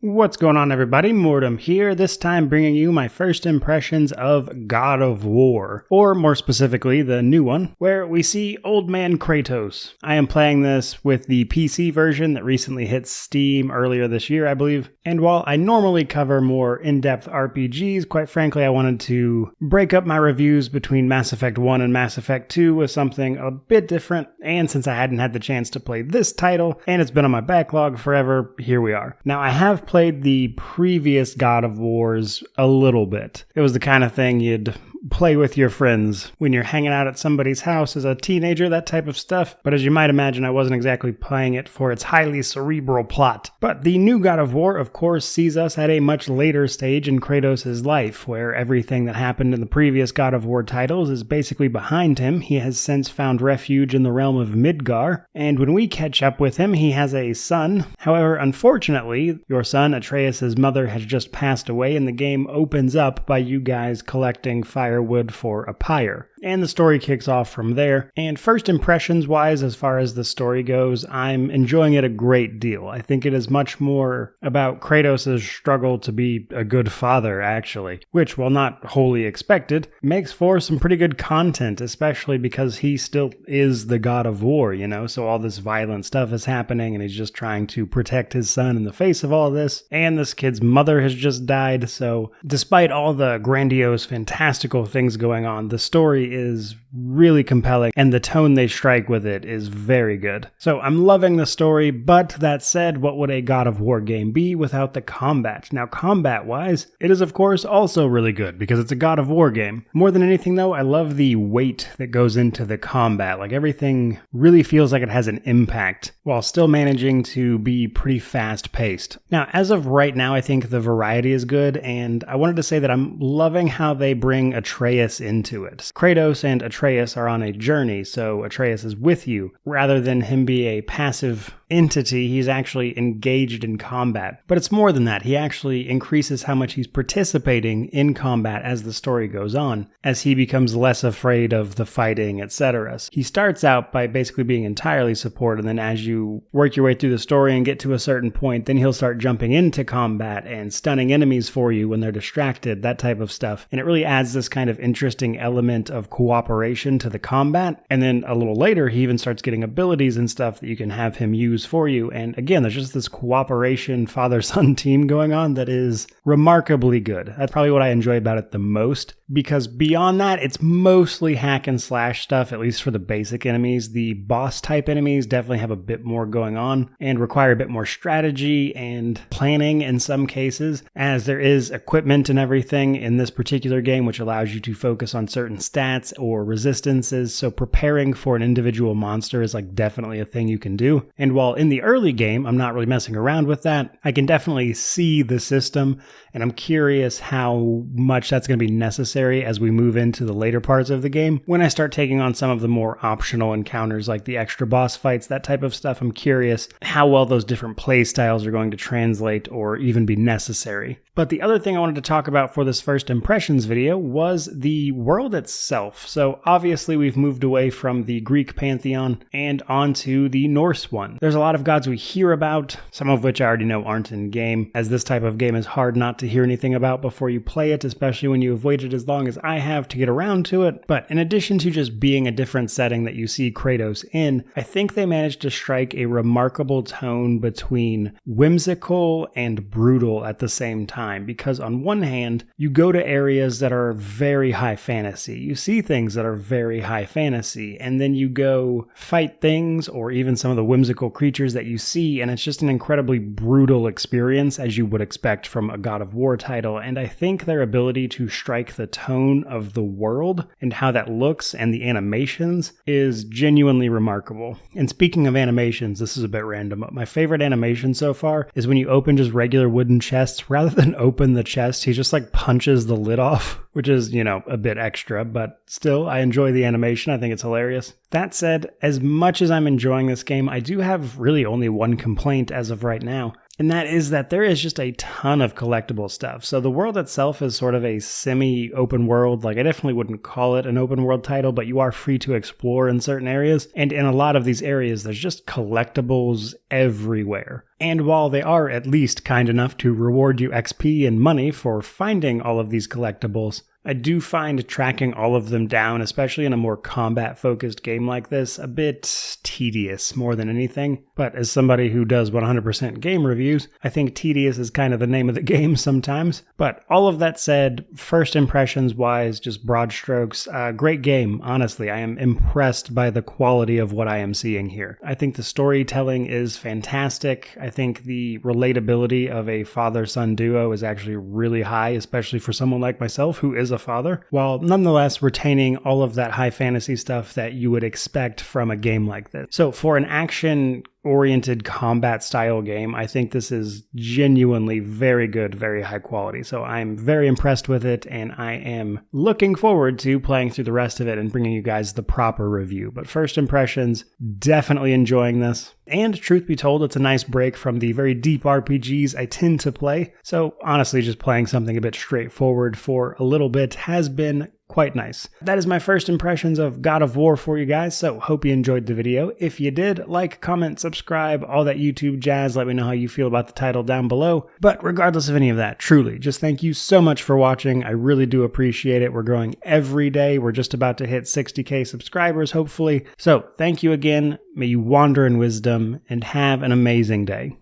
What's going on, everybody? Mortem here, this time bringing you my first impressions of God of War, or more specifically, the new one, where we see Old Man Kratos. I am playing this with the PC version that recently hit Steam earlier this year, I believe, and while I normally cover more in-depth RPGs, quite frankly, I wanted to break up my reviews between Mass Effect 1 and Mass Effect 2 with something a bit different, and since I hadn't had the chance to play this title, and it's been on my backlog forever, here we are. Now, I have played the previous God of Wars a little bit. It was the kind of thing you'd play with your friends when you're hanging out at somebody's house as a teenager, that type of stuff. But as you might imagine, I wasn't exactly playing it for its highly cerebral plot. But the new God of War, of course, sees us at a much later stage in Kratos' life, where everything that happened in the previous God of War titles is basically behind him. He has since found refuge in the realm of Midgar, and when we catch up with him, he has a son. However, unfortunately, your son, Atreus' mother, has just passed away, and the game opens up by you guys collecting firewood for a pyre. And the story kicks off from there. And first impressions wise, as far as the story goes, I'm enjoying it a great deal. I think it is much more about Kratos' struggle to be a good father, actually, which, while not wholly expected, makes for some pretty good content, especially because he still is the God of War, you know? So all this violent stuff is happening, and he's just trying to protect his son in the face of all this. And this kid's mother has just died, so despite all the grandiose, fantastical things going on, the story is really compelling, and the tone they strike with it is very good. So I'm loving the story, but that said, what would a God of War game be without the combat? Now, combat-wise, it is of course also really good, because it's a God of War game. More than anything though, I love the weight that goes into the combat. Like, everything really feels like it has an impact, while still managing to be pretty fast-paced. Now, as of right now, I think the variety is good, and I wanted to say that I'm loving how they bring Atreus into it. Kratos and Atreus are on a journey, so Atreus is with you. Rather than him be a passive entity, he's actually engaged in combat. But it's more than that. He actually increases how much he's participating in combat as the story goes on, as he becomes less afraid of the fighting, etc. He starts out by basically being entirely support, and then as you work your way through the story and get to a certain point, then he'll start jumping into combat and stunning enemies for you when they're distracted, that type of stuff. And it really adds this kind of interesting element of cooperation to the combat. And then a little later, he even starts getting abilities and stuff that you can have him use for you. And again, there's just this cooperation father-son team going on that is remarkably good. That's probably what I enjoy about it the most, because beyond that, it's mostly hack and slash stuff, at least for the basic enemies. The boss type enemies definitely have a bit more going on and require a bit more strategy and planning in some cases, as there is equipment and everything in this particular game which allows you to focus on certain stats or resistances, so preparing for an individual monster is like definitely a thing you can do. And while in the early game I'm not really messing around with that, I can definitely see the system, and I'm curious how much that's going to be necessary as we move into the later parts of the game. When I start taking on some of the more optional encounters like the extra boss fights, that type of stuff, I'm curious how well those different play styles are going to translate or even be necessary. But the other thing I wanted to talk about for this first impressions video was the world itself. So obviously we've moved away from the Greek pantheon and onto the Norse one. There's a lot of gods we hear about, some of which I already know aren't in game, as this type of game is hard not to hear anything about before you play it, especially when you have waited as long as I have to get around to it. But in addition to just being a different setting that you see Kratos in, I think they managed to strike a remarkable tone between whimsical and brutal at the same time. Because on one hand, you go to areas that are very high fantasy. You see things that are very high fantasy, and then you go fight things or even some of the whimsical creatures that you see, and it's just an incredibly brutal experience, as you would expect from a God of War title. And I think their ability to strike the tone of the world and how that looks and the animations is genuinely remarkable. And speaking of animations, this is a bit random, but my favorite animation so far is when you open just regular wooden chests. Rather than open the chest, he just like punches the lid off, which is, you know, a bit extra, but still, I enjoy the animation. I think it's hilarious. That said, as much as I'm enjoying this game, I do have really only one complaint as of right now. And that is that there is just a ton of collectible stuff. So the world itself is sort of a semi-open world. Like, I definitely wouldn't call it an open world title, but you are free to explore in certain areas. And in a lot of these areas, there's just collectibles everywhere. And while they are at least kind enough to reward you XP and money for finding all of these collectibles, I do find tracking all of them down, especially in a more combat-focused game like this, a bit tedious more than anything. But as somebody who does 100% game reviews, I think tedious is kind of the name of the game sometimes. But all of that said, first impressions-wise, just broad strokes, great game, honestly. I am impressed by the quality of what I am seeing here. I think the storytelling is fantastic. I think the relatability of a father-son duo is actually really high, especially for someone like myself who is a father, while nonetheless retaining all of that high fantasy stuff that you would expect from a game like this. So for an action-oriented combat style game, I think this is genuinely very good, very high quality. So I'm very impressed with it, and I am looking forward to playing through the rest of it and bringing you guys the proper review. But first impressions, definitely enjoying this. And truth be told, it's a nice break from the very deep RPGs I tend to play. So honestly, just playing something a bit straightforward for a little bit has been quite nice. That is my first impressions of God of War for you guys, so hope you enjoyed the video. If you did, like, comment, subscribe, all that YouTube jazz. Let me know how you feel about the title down below. But regardless of any of that, truly, just thank you so much for watching. I really do appreciate it. We're growing every day. We're just about to hit 60K subscribers, hopefully. So thank you again. May you wander in wisdom and have an amazing day.